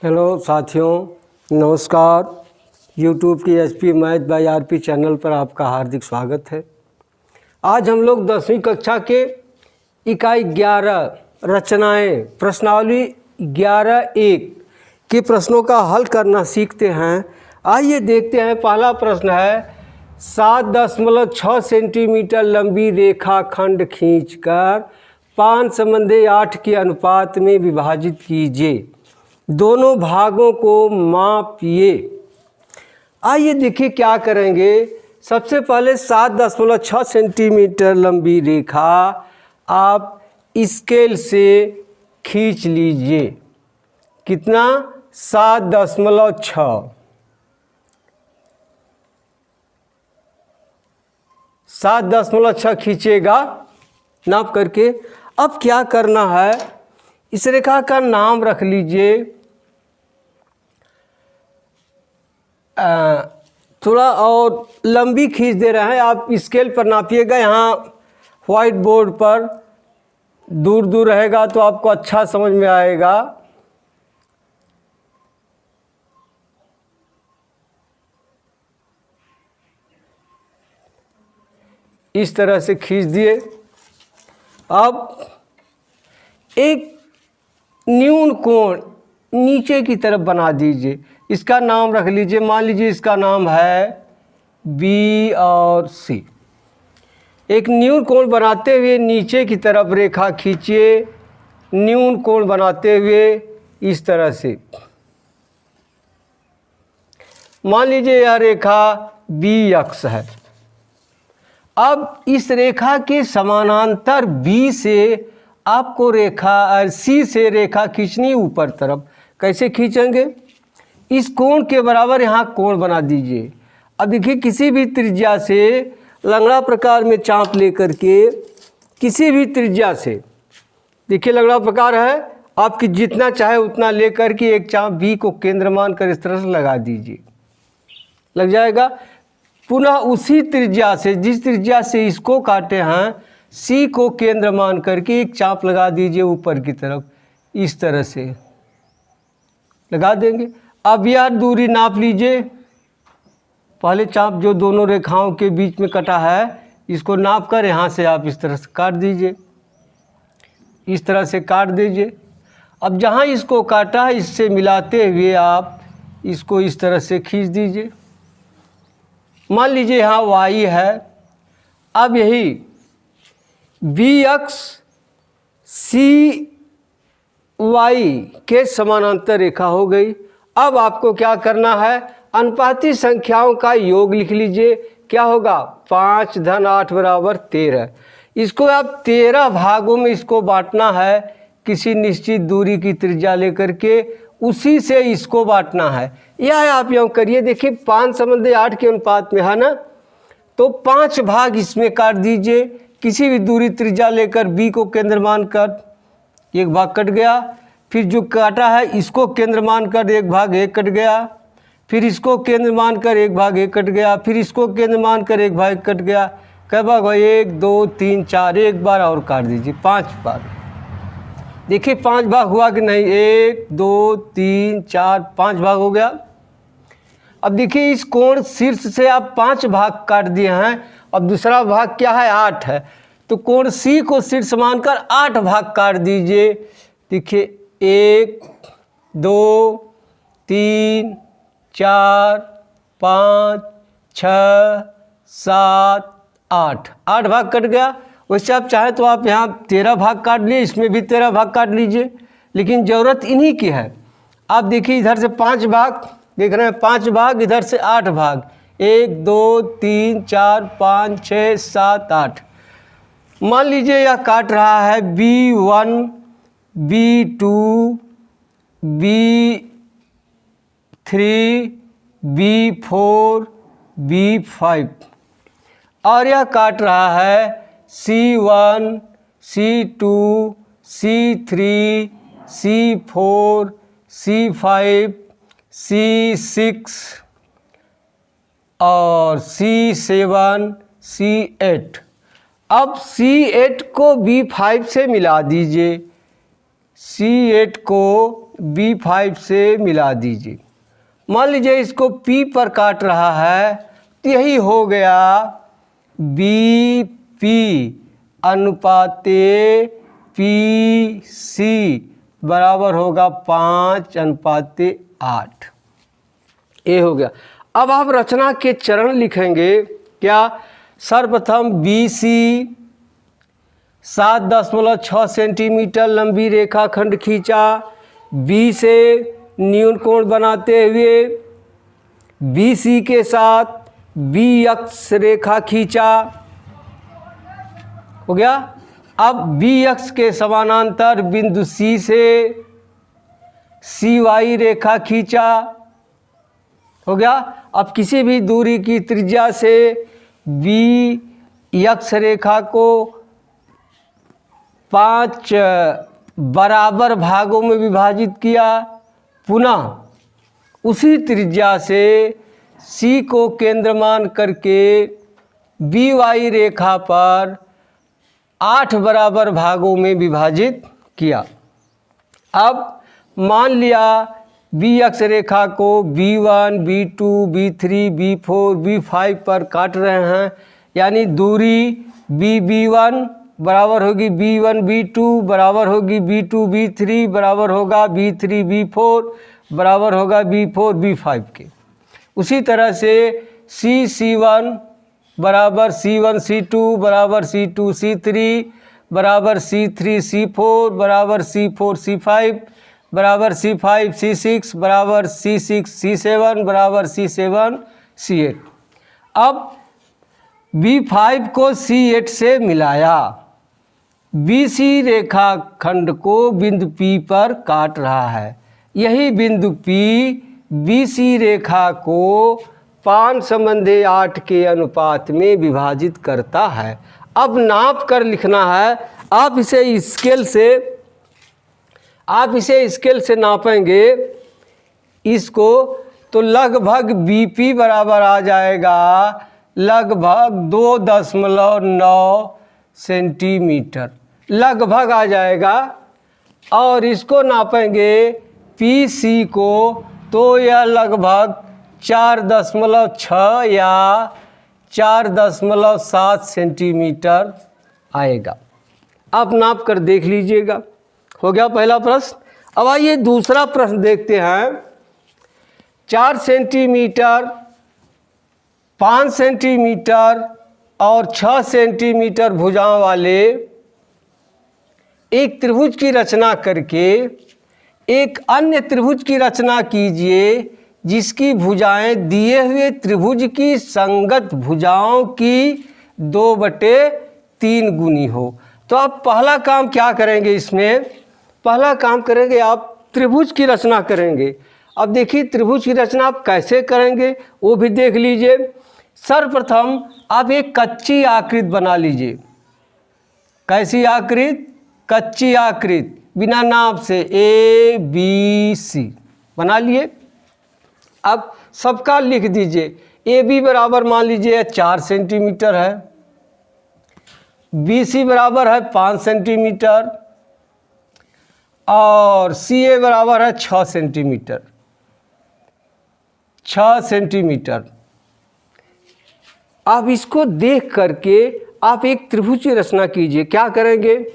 Hello साथियों, नमस्कार। YouTube की HP math by RP channel पर आपका हार्दिक स्वागत है। आज हम लोग 10वीं कक्षा के इकाई 11 रचनाएं प्रश्नावली 11(1) के प्रश्नों का हल करना सीखते हैं। आइए देखते हैं। पहला प्रश्न है 7.6 सेंटीमीटर लंबी रेखा खंड खींचकर 5:8 के अनुपात में विभाजित कीजिए। दोनों भागों को मापिए। आइए देखिए क्या करेंगे। सबसे पहले 7.6 सेंटीमीटर लंबी रेखा आप स्केल से खींच लीजिए। कितना? 7.6। 7.6 खींचेगा नाप करके। अब क्या करना है, इस रेखा का नाम रख लीजिए। थोड़ा और लंबी खींच दे रहे हैं। आप स्केल पर नापिएगा। यहाँ व्हाइट बोर्ड पर दूर दूर रहेगा तो आपको अच्छा समझ में आएगा। इस तरह से खींच दिए। अब एक न्यून कोण नीचे की तरफ बना दीजिए। इसका नाम रख लीजिए। मान लीजिए इसका नाम है बी और सी। एक न्यून कोण बनाते हुए नीचे की तरफ रेखा खींचिए। न्यून कोण बनाते हुए इस तरह से। मान लीजिए यह रेखा बी अक्ष है। अब इस रेखा के समानांतर बी से आपको रेखा सी से रेखा खींचनी ऊपर तरफ। कैसे खींचेंगे? इस कोण के बराबर यहाँ कोण बना दीजिए। अब देखिए किसी भी त्रिज्या से लंगड़ा प्रकार में चाप लेकर के किसी भी त्रिज्या से, देखिए लंगड़ा प्रकार है, आपकी जितना चाहे उतना लेकर के एक चाप बी को केंद्र मानकर इस तरह से लगा दीजिए। लग जाएगा। पुनः उसी त्रिज्या से, जिस त्रिज्या से इसको काटे हैं, सी को केंद्र मान करके एक चाप लगा दीजिए ऊपर की तरफ। इस तरह से लगा देंगे। अब यह दूरी नाप लीजिए। पहले चाप जो दोनों रेखाओं के बीच में कटा है, इसको नाप कर यहाँ से आप इस तरह से काट दीजिए। इस तरह से काट दीजिए। अब जहाँ इसको काटा है इससे मिलाते हुए आप इसको इस तरह से खींच दीजिए। मान लीजिए यहाँ वाई है। अब यही बी अक्ष सी वाई के समानांतर रेखा हो गई। अब आपको क्या करना है, अनुपाती संख्याओं का योग लिख लीजिए। क्या होगा? 5 धन 8 बराबर 13। इसको आप 13 भागों में इसको बांटना है। किसी निश्चित दूरी की त्रिज्या लेकर के उसी से इसको बांटना है। यह आप यूँ करिए। देखिए 5:8 के अनुपात में है ना, तो 5 भाग इसमें काट दीजिए। किसी भी दूरी त्रिज्या लेकर बी को केंद्र मानकर एक भाग कट गया। फिर जो काटा है इसको केंद्र मानकर एक भाग एक कट गया। फिर इसको केंद्र मानकर एक भाग एक कट गया। फिर इसको केंद्र मानकर एक भाग कट गया। कै भाग हुआ? 1 2 3 4। एक बार और काट दीजिए। 5 बार। देखिए 5 भाग हुआ कि नहीं? 1 2 3 4 5 भाग हो गया। अब देखिए इस कोण शीर्ष से आप 5 भाग काट दिए हैं। अब दूसरा भाग क्या है? 8 है। तो कोण सी को शीर्ष मानकर 8 भाग काट दीजिए। देखिए 1 2 3 4 5 6 7 8। 8 भाग कट गया। वैसे आप चाहें तो आप यहाँ 13 भाग काट लिए, इसमें भी 13 भाग काट लीजिए, लेकिन ज़रूरत इन्हीं की है। आप देखिए इधर से 5 भाग देख रहे हैं, 5 भाग, इधर से 8 भाग। 1 2 3 4 5 6 7 8। मान लीजिए यह काट रहा है B1 B2 B3 B4 B5 और यह काट रहा है C1 C2 C3 C4 C5 C6 और C7 C8। अब C8 को B5 से मिला दीजिए। C8 को B5 से मिला दीजिए। मान लीजिए इसको P पर काट रहा है तो यही हो गया BP अनुपाते PC बराबर होगा 5:8। ये हो गया। अब आप रचना के चरण लिखेंगे क्या? सर्वप्रथम BC 7.6 सेंटीमीटर लंबी रेखाखंड खींचा। B से न्यून कोण बनाते हुए BC के साथ B अक्ष रेखा खींचा। हो गया। अब B अक्ष के समानांतर बिंदु C से CY रेखा खींचा। हो गया। अब किसी भी दूरी की त्रिज्या से B अक्ष रेखा को 5 बराबर भागों में विभाजित किया। पुनः उसी त्रिज्या से C को केंद्र मान करके BY रेखा पर 8 बराबर भागों में विभाजित किया। अब मान लिया B अक्ष रेखा को B1, B2, B3, B4, B5 पर काट रहे हैं, यानी दूरी B1 बराबर होगी B1, B2 बराबर होगी B2, B3 बराबर होगा B3, B4 बराबर होगा B4, B5 के। उसी तरह से C1 बराबर C1, C2 बराबर C2, C3 बराबर C3, C4 बराबर C4, C5 बराबर C5, C6 बराबर C6, C7 बराबर C7, C8। अब B5 को C8 से मिलाया। BC रेखा खंड को बिंदु P पर काट रहा है। यही बिंदु P BC रेखा को 5:8 के अनुपात में विभाजित करता है। अब नाप कर लिखना है। आप इसे स्केल से नापेंगे इसको, तो लगभग BP बराबर आ जाएगा लगभग 2.9 सेंटीमीटर लगभग आ जाएगा। और इसको नापेंगे PC को, तो यह लगभग 4.6 या 4.7 सेंटीमीटर आएगा। आप नाप कर देख लीजिएगा। हो गया पहला प्रश्न। अब आइए दूसरा प्रश्न देखते हैं। 4 सेंटीमीटर, 5 सेंटीमीटर और 6 सेंटीमीटर भुजाओं वाले एक त्रिभुज की रचना करके एक अन्य त्रिभुज की रचना कीजिए जिसकी भुजाएं दिए हुए त्रिभुज की संगत भुजाओं की 2/3 गुनी हो। तो आप पहला काम क्या करेंगे? इसमें पहला काम करेंगे आप त्रिभुज की रचना करेंगे। अब देखिए त्रिभुज की रचना आप कैसे करेंगे वो भी देख लीजिए। सर्वप्रथम आप एक कच्ची आकृति बना लीजिए। कैसी आकृति? कच्ची आकृति बिना नाप से ABC बना लिए। अब सबका लिख दीजिए। AB बराबर मान लीजिए 4 सेंटीमीटर है, BC बराबर है 5 सेंटीमीटर और CA बराबर है 6 सेंटीमीटर। 6 सेंटीमीटर। आप इसको देख करके आप एक त्रिभुज की रचना कीजिए। क्या करेंगे?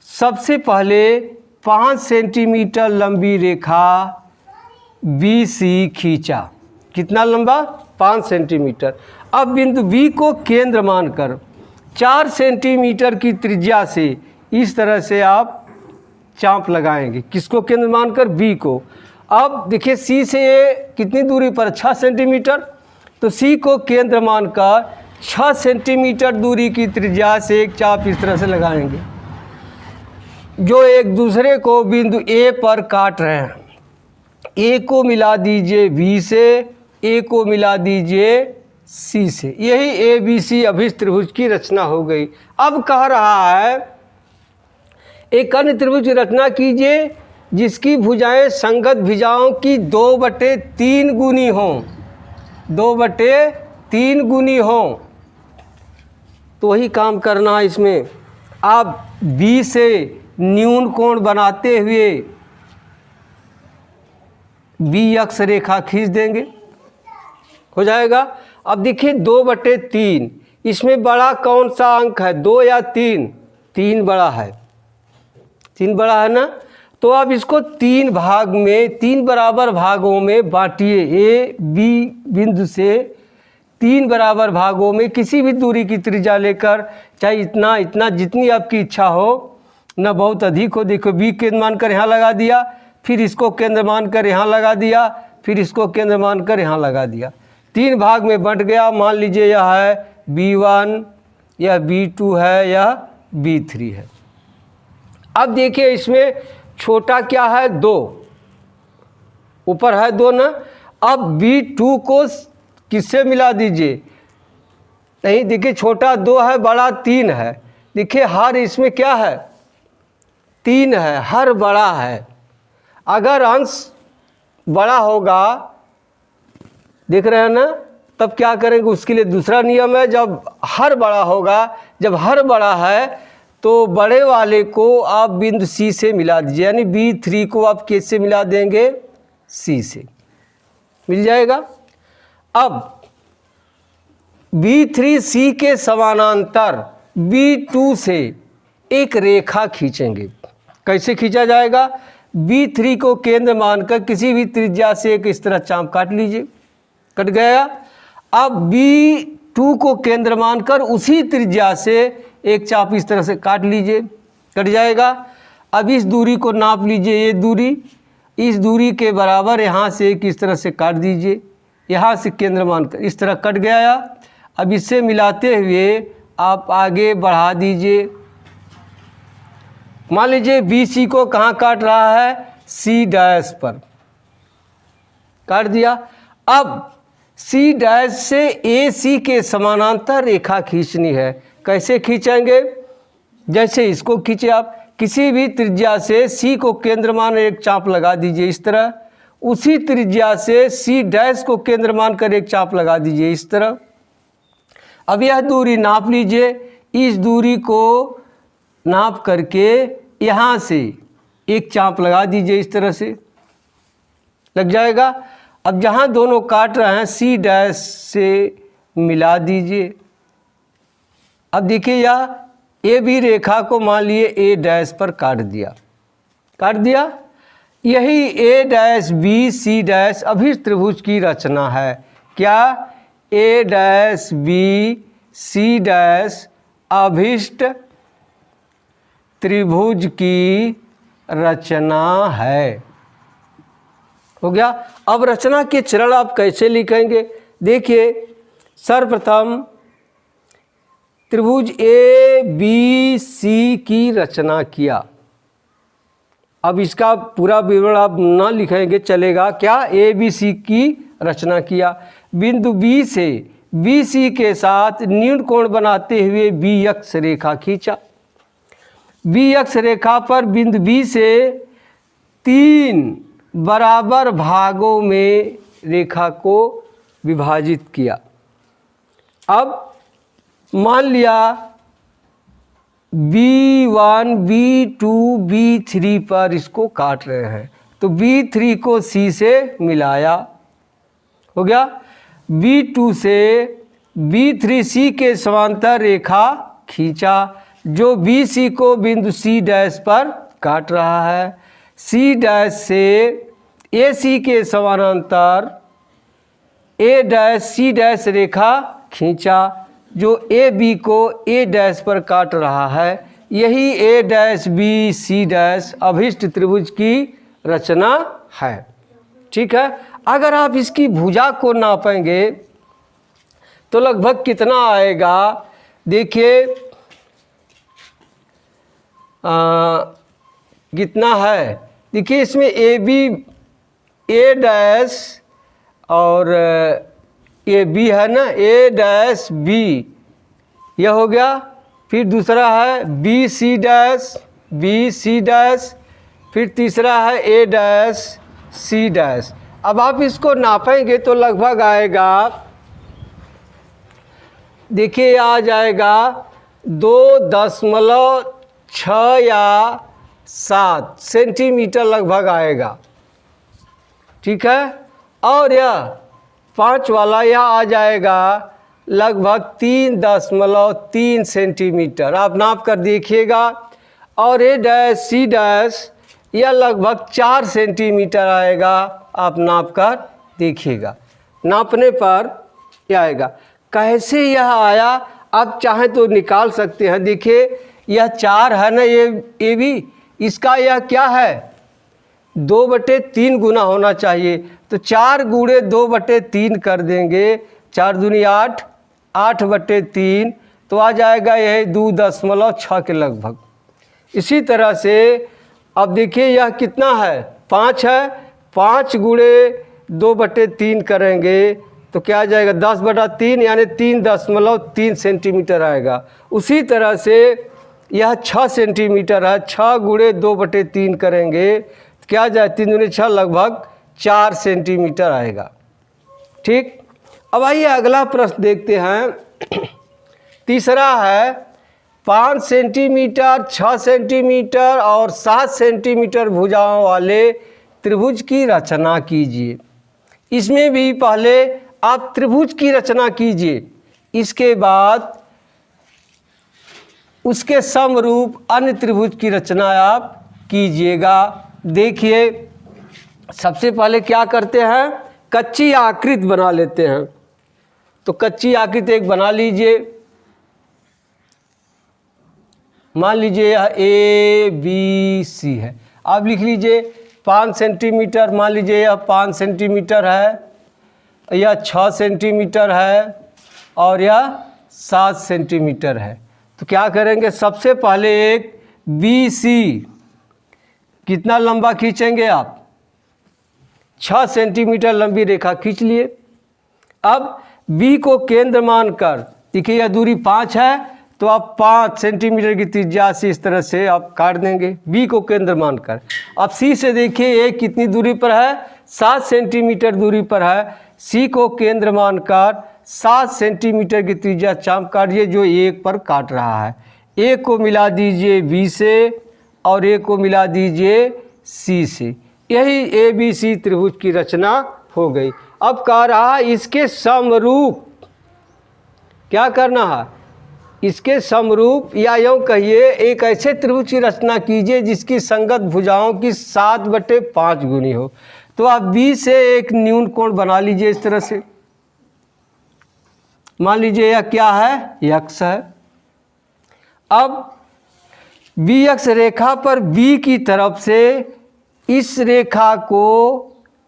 सबसे पहले 5 सेंटीमीटर लंबी रेखा BC खींचा। कितना लंबा? 5 सेंटीमीटर। अब बिंदु B को केंद्र मानकर 4 सेंटीमीटर की त्रिज्या से इस तरह से आप चाप लगाएंगे। किसको केंद्र मानकर? B को। अब देखिए C से कितनी दूरी पर? 6 सेंटीमीटर। तो C को केंद्र मानकर 6 सेंटीमीटर दूरी की त्रिज्या से एक चाप इस तरह से लगाएंगे जो एक दूसरे को बिंदु A पर काट रहे हैं। A को मिला दीजिए B से, A को मिला दीजिए C से। यही ABC अभिष्ट त्रिभुज की रचना हो गई। अब कह रहा है एक अन्य त्रिभुज की रचना कीजिए जिसकी भुजाएं संगत भुजाओं की 2/3 गुनी हों। 2/3 गुनी हों। तो वही काम करना है इसमें। आप B से न्यून कोण बनाते हुए बी अक्ष रेखा खींच देंगे, हो जाएगा। अब देखिए 2/3, इसमें बड़ा कौन सा अंक है, 2 या 3? 3 बड़ा है, 3 बड़ा है ना। तो अब इसको 3 भाग में, 3 बराबर भागों में बांटिए। ए बी बिंदु से 3 बराबर भागों में किसी भी दूरी की त्रिज्या लेकर, चाहे इतना इतना जितनी आपकी इच्छा हो, ना बहुत अधिक हो। देखो बी केंद्र मानकर यहाँ लगा दिया, फिर इसको केंद्र मानकर यहाँ लगा दिया, फिर इसको केंद्र मानकर यहाँ लगा दिया। 3 भाग में बंट गया। मान लीजिए यह है B1 या B2 है या B3 है। अब देखिए इसमें छोटा क्या है, 2, ऊपर है 2 ना। अब B2 को किससे मिला दीजिए, नहीं देखिए छोटा 2 है, बड़ा 3 है। देखिए हर इसमें क्या है, 3 है, हर बड़ा है। अगर अंश बड़ा होगा, देख रहे हैं ना, तब क्या करेंगे, उसके लिए दूसरा नियम है। जब हर बड़ा होगा, जब हर बड़ा है तो बड़े वाले को आप बिंदु C से मिला दीजिए, यानी B3 को आप किससे मिला देंगे, C से मिल जाएगा। अब B3 C के समानांतर B2 से एक रेखा खींचेंगे। कैसे खींचा जाएगा, B3 को केंद्र मानकर किसी भी त्रिज्या से एक इस तरह चाप काट लीजिए, कट गया। अब B2 को केंद्र मानकर उसी त्रिज्या से एक चाप इस तरह से काट लीजिए, कट जाएगा। अब इस दूरी को नाप लीजिए, ये दूरी, इस दूरी के बराबर यहाँ से एक इस तरह से काट दीजिए, यहाँ से केंद्र मानकर इस तरह कट गया। अब इससे मिलाते हुए आप आगे बढ़ा दीजिए। मान लीजिए BC को कहाँ काट रहा है, C डैश पर काट दिया। अब C डैश से AC के समानांतर रेखा खींचनी है। कैसे खींचेंगे, जैसे इसको खींचे आप, किसी भी त्रिज्या से C को केंद्र मान एक चाप लगा दीजिए इस तरह, उसी त्रिज्या से C डैश को केंद्र मानकर एक चाप लगा दीजिए इस तरह। अब यह दूरी नाप लीजिए, इस दूरी को नाप करके यहाँ से एक चाप लगा दीजिए इस तरह से, लग जाएगा। अब जहाँ दोनों काट रहे हैं C डैश से मिला दीजिए। अब देखिए यह AB रेखा को मान लिए A डैश पर काट दिया। यही A dash B C dash अभिष्ट त्रिभुज की रचना है। क्या, A dash B C dash अभिष्ट त्रिभुज की रचना है। हो गया। अब रचना के चरण आप कैसे लिखेंगे, देखिए सर्वप्रथम त्रिभुज ABC की रचना किया। अब इसका पूरा विवरण आप ना लिखेंगे चलेगा, क्या, ABC की रचना किया। बिंदु B से BC के साथ न्यून कोण बनाते हुए B अक्ष रेखा खींचा। B अक्ष रेखा पर बिंदु B से 3 बराबर भागों में रेखा को विभाजित किया। अब मान लिया B1 B2 B3 पर इसको काट रहे हैं, तो B3 को C से मिलाया, हो गया। B2 से B3 C के समांतर रेखा खींचा, जो BC को बिंदु C डैश पर काट रहा है। C डैश से AC के समानांतर A डैश C डैश रेखा खींचा, जो AB को A डैश पर काट रहा है। यही A dash B C dash अभिष्ट त्रिभुज की रचना है। ठीक है। अगर आप इसकी भुजा को नापेंगे तो लगभग कितना आएगा, देखिए कितना है, देखिए इसमें A डैश और B है ना, A डैश B यह हो गया। फिर दूसरा है B C डैश, फिर तीसरा है A डैश C डैश। अब आप इसको नापेंगे तो लगभग आएगा, देखिए आ जाएगा 2.6 या 7 सेंटीमीटर लगभग आएगा, ठीक है। और यह 5 वाला यह आ जाएगा लगभग 3.3 सेंटीमीटर, आप नाप कर देखिएगा। और ए डैश सी डैश यह लगभग 4 सेंटीमीटर आएगा, आप नाप कर देखिएगा। नापने पर यह आएगा। कैसे यह आया आप चाहें तो निकाल सकते हैं। देखिए यह 4 है ना, ये भी इसका यह क्या है 2/3 गुना होना चाहिए, तो 4 गुणे 2/3 कर देंगे, 4 दूनी 8, 8/3 तो आ जाएगा यह 2.6 के लगभग। इसी तरह से अब देखिए यह कितना है 5 है, 5 गुणे 2/3 करेंगे तो क्या आ जाएगा 10/3 यानी 3.3 सेंटीमीटर आएगा। उसी तरह से यह 6 सेंटीमीटर है, 6 गुणे 2/3 करेंगे तो क्या आ जाए 3 दूनी 6 लगभग 4 सेंटीमीटर आएगा, ठीक। अब आइए अगला प्रश्न देखते हैं। तीसरा है 5 सेंटीमीटर, 6 सेंटीमीटर और 7 सेंटीमीटर भुजाओं वाले त्रिभुज की रचना कीजिए। इसमें भी पहले आप त्रिभुज की रचना कीजिए, इसके बाद उसके समरूप अन्य त्रिभुज की रचना आप कीजिएगा। देखिए सबसे पहले क्या करते हैं, कच्ची आकृति बना लेते हैं। तो कच्ची आकृति एक बना लीजिए, मान लीजिए यह ABC है, आप लिख लीजिए 5 सेंटीमीटर, मान लीजिए यह 5 सेंटीमीटर है, यह 6 सेंटीमीटर है और यह 7 सेंटीमीटर है। तो क्या करेंगे, सबसे पहले एक BC कितना लंबा खींचेंगे आप 6 सेंटीमीटर लंबी रेखा खींच लिए। अब B को केंद्र मानकर, देखिए यह दूरी 5 है तो आप 5 सेंटीमीटर की त्रिज्या से इस तरह से आप काट देंगे B को केंद्र मानकर। अब C से देखिए ये कितनी दूरी पर है 7 सेंटीमीटर दूरी पर है, C को केंद्र मानकर 7 सेंटीमीटर की त्रिज्या चाप काटिए जो 1 पर काट रहा है। A को मिला दीजिए B से और A को मिला दीजिए C से, यही ABC त्रिभुज की रचना हो गई। अब कह रहा है इसके समरूप क्या करना है, इसके समरूप या यूँ कहिए एक ऐसे त्रिभुज की रचना कीजिए जिसकी संगत भुजाओं की 7/5 गुनी हो। तो आप B से एक न्यून कोण बना लीजिए इस तरह से, मान लीजिए यह क्या है x है। अब BX रेखा पर B की तरफ से इस रेखा को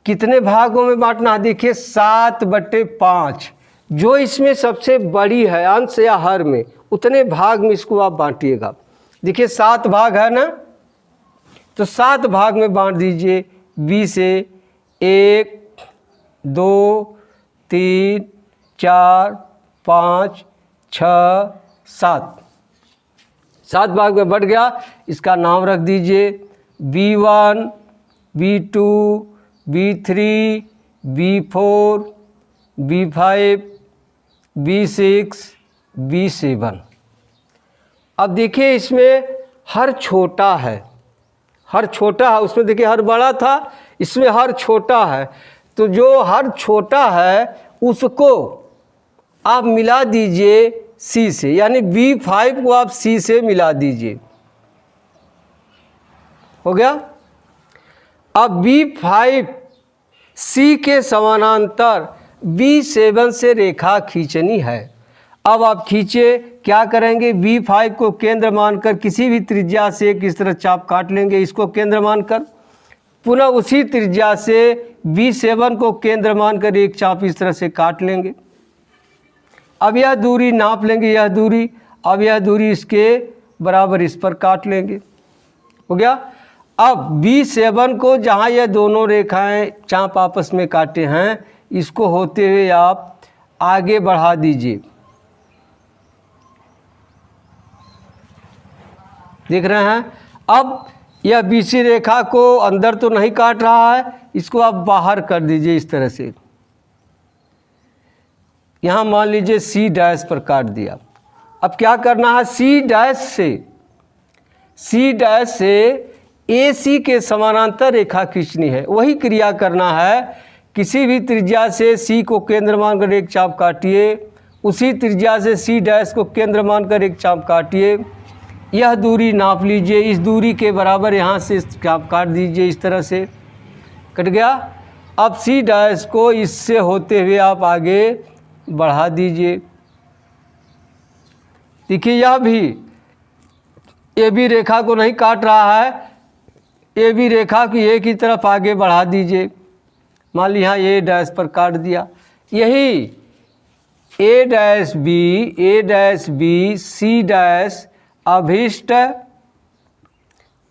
कितने भागों में बांटना है, देखिए 7/5, जो इसमें सबसे बड़ी है अंश या हर में उतने भाग में इसको आप बांटिएगा। देखिए 7 भाग है ना, तो 7 भाग में बांट दीजिए B से 1 2 3 4 5 6 7 भाग में बढ़ गया। इसका नाम रख दीजिए B1 B2 B3 B4 B5 B6 B7। अब देखिए इसमें हर छोटा है, हर छोटा है, उसमें देखिए हर बड़ा था, इसमें हर छोटा है। तो जो हर छोटा है उसको आप मिला दीजिए C से, यानी B5 को आप C से मिला दीजिए, हो गया। अब B5 C के समानांतर B7 से रेखा खींचनी है। अब आप खींचे, क्या करेंगे, B5 को केंद्र मानकर किसी भी त्रिज्या से किस तरह चाप काट लेंगे, इसको केंद्र मानकर, पुनः उसी त्रिज्या से B7 को केंद्र मानकर एक चाप इस तरह से काट लेंगे। अब यह दूरी नाप लेंगे, यह दूरी, अब यह दूरी इसके बराबर इस पर काट लेंगे, हो गया। अब B7 को जहाँ यह दोनों रेखाएं चाप आपस में काटे हैं इसको होते हुए आप आगे बढ़ा दीजिए, देख रहे हैं। अब यह BC रेखा को अंदर तो नहीं काट रहा है, इसको आप बाहर कर दीजिए इस तरह से, यहाँ मान लीजिए C डैश पर काट दिया। अब क्या करना है, C डैश से ए सी के समानांतर रेखा खींचनी है। वही क्रिया करना है, किसी भी त्रिज्या से सी को केंद्र मानकर एक चाप काटिए, उसी त्रिज्या से सी डैश को केंद्र मानकर एक चाप काटिए, यह दूरी नाप लीजिए, इस दूरी के बराबर यहाँ से चाप काट दीजिए, इस तरह से कट गया। अब सी डैश को इससे होते हुए आप आगे बढ़ा दीजिए। देखिए यह भी ए बी रेखा को नहीं काट रहा है, ए बी रेखा की ए की तरफ आगे बढ़ा दीजिए। मान ली यहाँ ए डैश पर काट दिया। यही ए डैश बी सी डैश अभिष्ट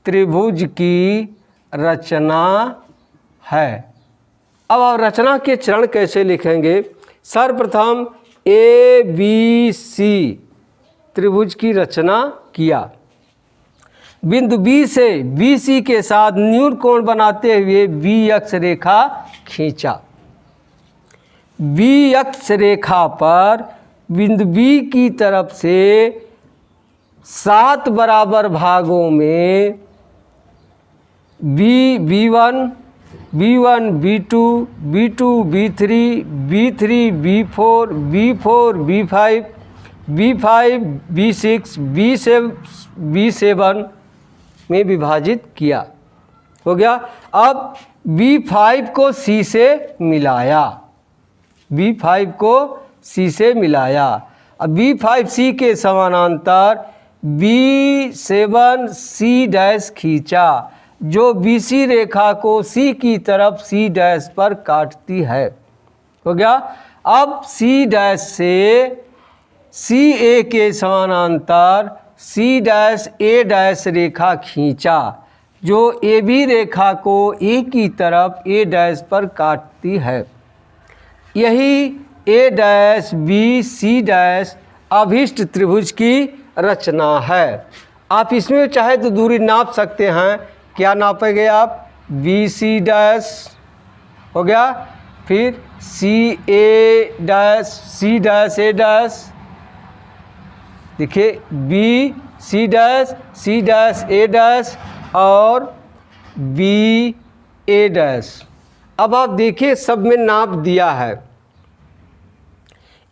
त्रिभुज की रचना है। अब आप रचना के चरण कैसे लिखेंगे? सर्वप्रथम ए बी सी त्रिभुज की रचना किया, बिंदु बी से बी सी के साथ न्यून कोण बनाते हुए बी अक्ष रेखा खींचा। बी अक्ष रेखा पर बिंदु बी की तरफ से 7 बराबर भागों में B1, B2, B2, B3, B4, B5, B6, B7 में विभाजित किया। हो गया। अब B5 को C से मिलाया, B5 को C से मिलाया। अब B5 C के समानांतर B7 C डैश खींचा, जो BC रेखा को C की तरफ C डैश पर काटती है। हो गया। अब C डैश से CA के समानांतर C डैश A डैश रेखा खींचा, जो AB रेखा को A की तरफ A डैश पर काटती है। यही A dash B C dash अभिष्ट त्रिभुज की रचना है। आप इसमें चाहे तो दूरी नाप सकते हैं। क्या नापेंगे आप? BC डैश हो गया, फिर CA dash C dash A dash, देखिए BC dash C dash A dash और BA डैश। अब आप देखिए सब में नाप दिया है।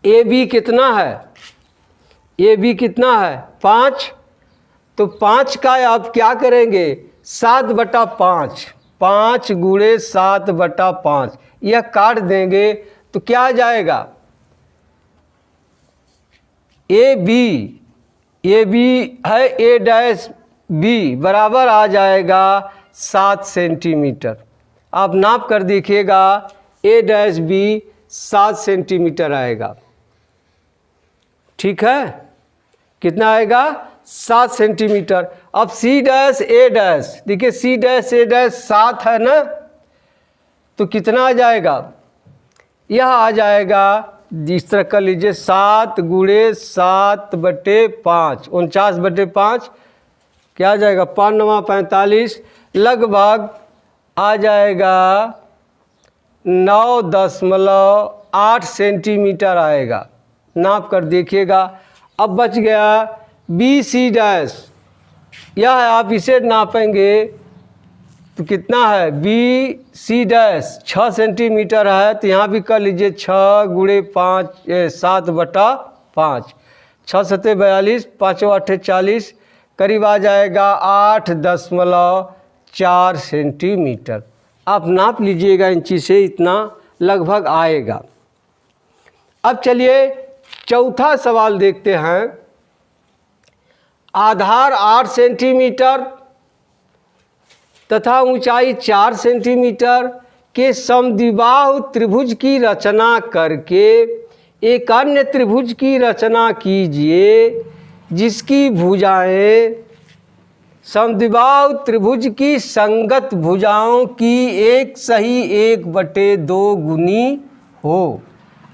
AB कितना है? AB कितना है? 5। तो 5 का आप क्या करेंगे? 7/5, 5 गुणे 7/5, यह काट देंगे तो क्या आ जाएगा? AB है A डैश B बराबर आ जाएगा 7 सेंटीमीटर। आप नाप कर देखिएगा, A डैश B 7 सेंटीमीटर आएगा। ठीक है, कितना आएगा? 7 सेंटीमीटर। अब C डैश A डैश, देखिए C डैश A डैश 7 है ना, तो कितना आ जाएगा? यह आ जाएगा, जिस तरह कर लीजिए, 7 गुणे 7/5, 49/5, क्या आ जाएगा? 5 9 45, लगभग आ जाएगा 9.8 सेंटीमीटर आएगा। नाप कर देखिएगा। अब बच गया BC डैश, यह आप इसे नापेंगे तो कितना है? BC डैश 6 सेंटीमीटर है, तो यहाँ भी कर लीजिए 6 गुणे 5 7/5, 6 7 42, 5 8 40, करीब आ जाएगा 8.4 सेंटीमीटर। आप नाप लीजिएगा इंची से, इतना लगभग आएगा। अब चलिए चौथा सवाल देखते हैं। आधार 8 सेंटीमीटर तथा ऊंचाई 4 सेंटीमीटर के समद्विबाहु त्रिभुज की रचना करके एक अन्य त्रिभुज की रचना कीजिए, जिसकी भुजाएं समद्विबाहु त्रिभुज की संगत भुजाओं की एक सही 1/2 गुनी हो।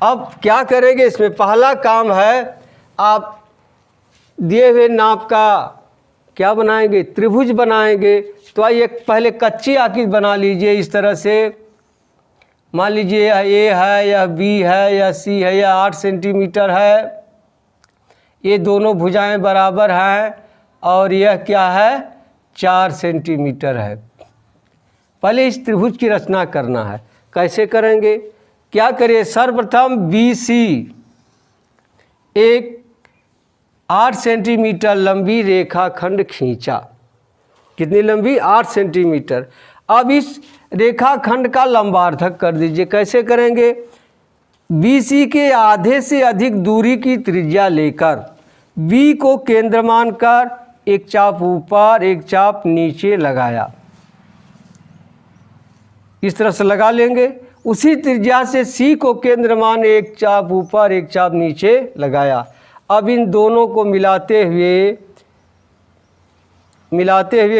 अब क्या करेंगे? इसमें पहला काम है, आप दिए हुए नाप का क्या बनाएंगे? त्रिभुज बनाएंगे। तो आइए पहले कच्ची आकृति बना लीजिए इस तरह से। मान लीजिए यह A है, यह B है, यह C है, यह 8 सेंटीमीटर है। ये दोनों भुजाएं बराबर हैं और यह क्या है? 4 सेंटीमीटर है। पहले इस त्रिभुज की रचना करना है। कैसे करेंगे? क्या करिए, सर्वप्रथम BC एक 8 सेंटीमीटर लंबी रेखाखंड खींचा। कितनी लंबी? 8 सेंटीमीटर। अब इस रेखाखंड का लंबार्धक कर दीजिए। कैसे करेंगे? BC के आधे से अधिक दूरी की त्रिज्या लेकर B को केंद्र मानकर एक चाप ऊपर एक चाप नीचे लगाया। इस तरह से लगा लेंगे। उसी त्रिज्या से C को केंद्र मान एक चाप ऊपर एक चाप नीचे लगाया। अब इन दोनों को मिलाते हुए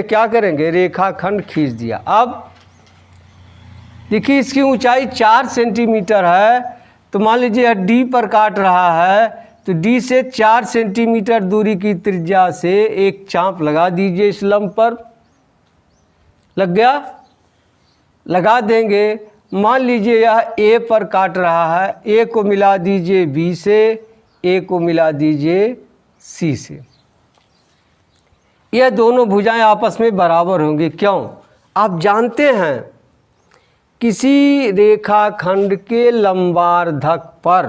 क्या करेंगे? रेखाखंड खींच दिया। अब देखिए इसकी ऊंचाई 4 सेंटीमीटर है, तो मान लीजिए यह D पर काट रहा है, तो D से 4 सेंटीमीटर दूरी की त्रिज्या से एक चाप लगा दीजिए इस लंब पर। लग गया? लगा देंगे। मान लीजिए यह A पर काट रहा है, A को मिला दीजिए B से, A को मिला दीजिए C से। यह दोनों भुजाएं आपस में बराबर होंगी। क्यों? आप जानते हैं किसी रेखाखंड के लंबार्धक पर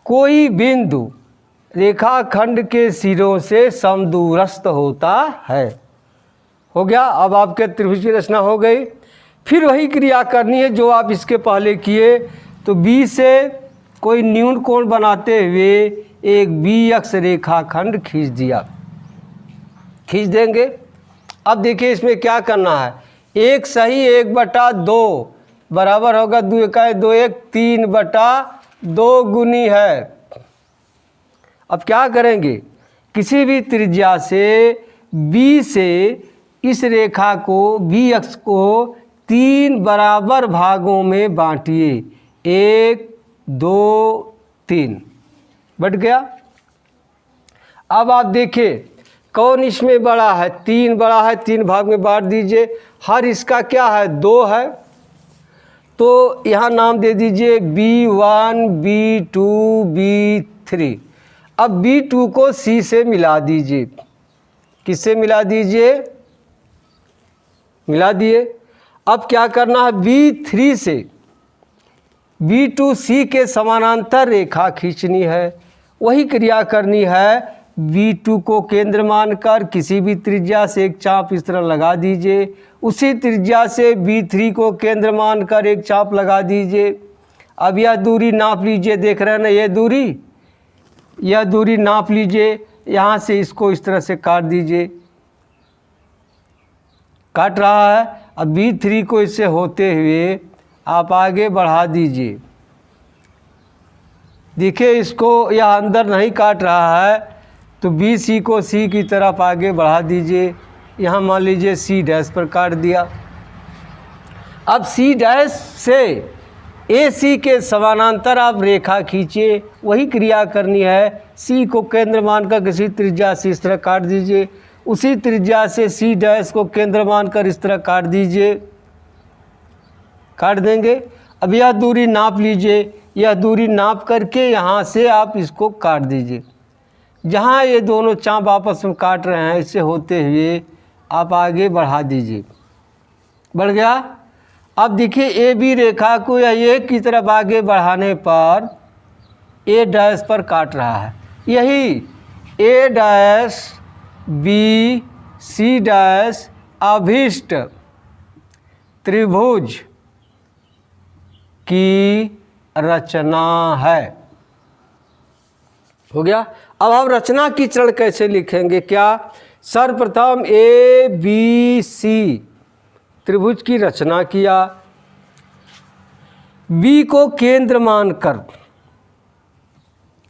कोई बिंदु रेखाखंड के सिरों से समदूरस्थ होता है। हो गया? अब आपके त्रिभुज की रचना हो गई। फिर वही क्रिया करनी है जो आप इसके पहले किए। तो B से कोई न्यून कोण बनाते हुए एक BX रेखाखंड खींच दिया। खींच देंगे। अब देखिए इसमें क्या करना है। 1 सही 1/2 बराबर होगा 2 इकाई 2 1 3/2 गुनी है। अब क्या करेंगे? किसी भी त्रिज्या से B से इस रेखा को BX को 3 बराबर भागों में बांटिए। 1 2 3 बट गया। अब आप देखिए कौन इसमें बड़ा है? 3 बड़ा है, 3 भाग में बांट दीजिए। हर इसका क्या है? 2 है, तो यहाँ नाम दे दीजिए B1 B2 B3। अब B2 को C से मिला दीजिए। किससे मिला दीजिए? मिला दिए। अब क्या करना है? B3 से B2C के समानांतर रेखा खींचनी है। वही क्रिया करनी है। B2 को केंद्र मानकर किसी भी त्रिज्या से एक चाप इस तरह लगा दीजिए। उसी त्रिज्या से B3 को केंद्र मानकर एक चाप लगा दीजिए। अब यह दूरी नाप लीजिए। देख रहे हैं ना यह दूरी नाप लीजिए। यहाँ से इसको इस तरह से काट दीजिए। काट रहा है। अब B3 को इससे होते हुए आप आगे बढ़ा दीजिए। देखिए इसको यह अंदर नहीं काट रहा है, तो BC को C की तरफ आगे बढ़ा दीजिए। यहाँ मान लीजिए C' पर काट दिया। अब C' से AC के समानांतर आप रेखा खींचिए। वही क्रिया करनी है। C को केंद्र मानकर किसी त्रिज्या से इस तरह काट दीजिए। उसी त्रिज्या से C' को केंद्र मानकर इस तरह काट दीजिए। काट देंगे। अब यह दूरी नाप लीजिए। यह दूरी नाप करके यहाँ से आप इसको काट दीजिए। जहाँ ये दोनों चाप आपस में काट रहे हैं, इससे होते हुए आप आगे बढ़ा दीजिए। बढ़ गया। अब देखिए AB रेखा को या A की तरफ आगे बढ़ाने पर A' पर काट रहा है। यही A' B C' अभीष्ट त्रिभुज की रचना है। हो गया। अब हम रचना की चरण कैसे लिखेंगे? क्या? सर्वप्रथम ABC त्रिभुज की रचना किया। B को केंद्र मानकर,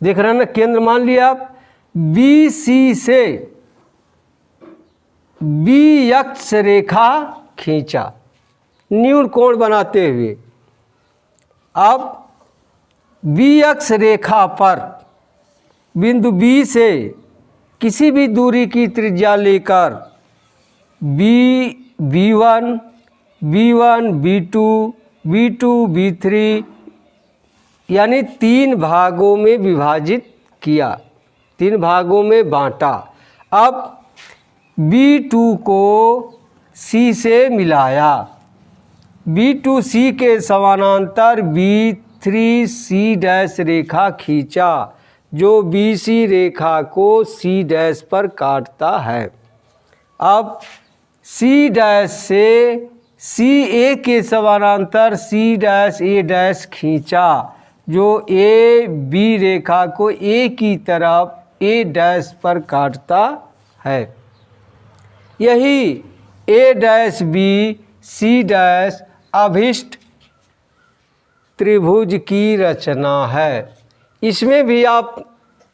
देख रहे हैं ना, केंद्र मान लिया आप। BC से BX रेखा खींचा न्यून कोण बनाते हुए। अब BX रेखा पर बिंदु B से किसी भी दूरी की त्रिज्या लेकर B1 B2 B2 B3 यानी 3 भागों में विभाजित किया, 3 भागों में बांटा। अब B2 को C से मिलाया, B2C के समानांतर B3C डैश रेखा खींचा जो BC रेखा को C डैश पर काटता है। अब C डैश से CA के समानांतर C डैश A डैश खींचा जो AB रेखा को A की तरफ A डैश पर काटता है। यही A dash B C dash अभिष्ट त्रिभुज की रचना है। इसमें भी आप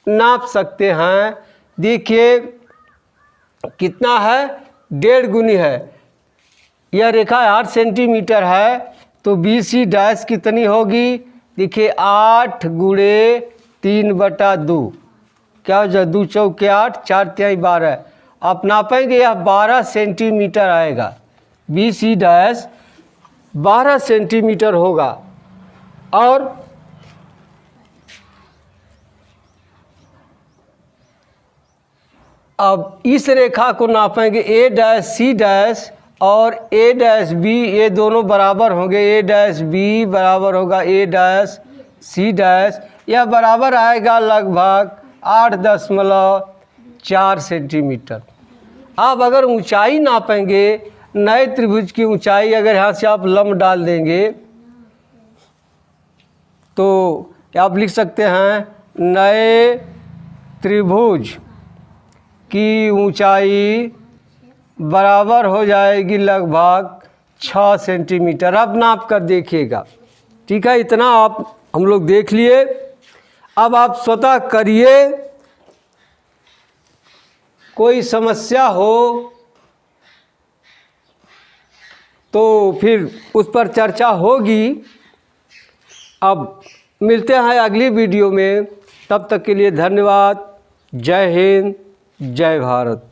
नाप सकते हैं। देखिए कितना है, 1.5 गुनी है। यह रेखा 8 सेंटीमीटर है तो BC डैश कितनी होगी? देखिए 8 गुणे 3/2, क्या हो जाए, 2 चौके 8, 4 तिहाई 12। आप नापेंगे यह 12 सेंटीमीटर आएगा। BC डैश 12 सेंटीमीटर होगा। और अब इस रेखा को नापेंगे A डैश C डैश और A डैश B, ये दोनों बराबर होंगे। A डैश B बराबर होगा A डैश C डैश, यह बराबर आएगा लगभग 8.4 सेंटीमीटर। अब अगर ऊंचाई नापेंगे, नए त्रिभुज की ऊंचाई अगर यहाँ से आप लंब डाल देंगे तो आप लिख सकते हैं नए त्रिभुज की ऊंचाई बराबर हो जाएगी लगभग 6 सेंटीमीटर। अब नाप कर देखिएगा। ठीक है, इतना आप हम लोग देख लिए। अब आप स्वतः करिए, कोई समस्या हो तो फिर उस पर चर्चा होगी। अब मिलते हैं अगली वीडियो में, तब तक के लिए धन्यवाद। जय हिंद, जय भारत।